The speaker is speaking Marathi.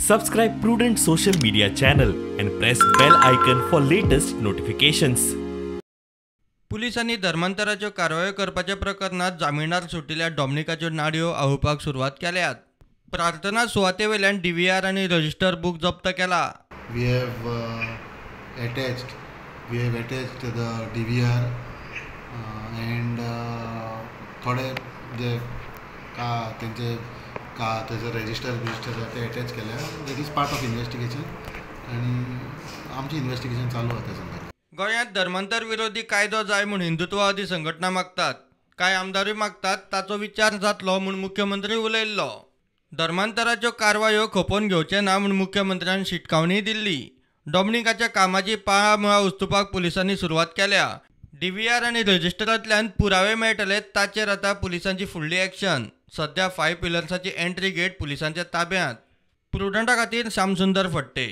Subscribe Prudent social media channel and press bell icon for latest notifications. पुलिसांनी धर्मांतराच्यो कारवायो करपाच्या प्रकरणात जामिनार सुटिल्ल्या डॉमिनिकाच्यो नाडयो आळोवपाक सुरवात केल्यात. प्रार्थना सुवाते वयल्यान DVR आनी रजिस्टर बुक जप्त केला. We have attached the DVR and थोडे जे त्यांचे त्याचं रजिस्टर ते अटॅच केल्या. That is part of investigation आणि आमची इन्व्हेस्टिगेशन चालू आहे त्या संदर्भात. गोंयांत धर्मांतर विरोधी कायदो जाय म्हूण हिंदुत्ववादी संघटना मागतात. कांय आमदारूय मागतात. ताचो विचार जातलो म्हूण मुख्यमंत्री उलयल्लो. धर्मांतराच्यो कारवायो खपोवन घेवचे ना म्हूण मुख्यमंत्र्यान शिटकावणी दिल्ली. डॉमिनिकाच्या कामाची पाळामुळा उस्तुपाक पुलिसांनी सुरवात केल्या. DVR आनी रजिस्टरांतल्यान पुरावे मेळटले ताचेर आतां पुलिसांची फुडली एक्शन. सध्या 5 पिलर्साची एंट्री गेट पुलिसांच्या ताब्यांत. प्रुडंटा खातीर श्यामसुंदर फडते.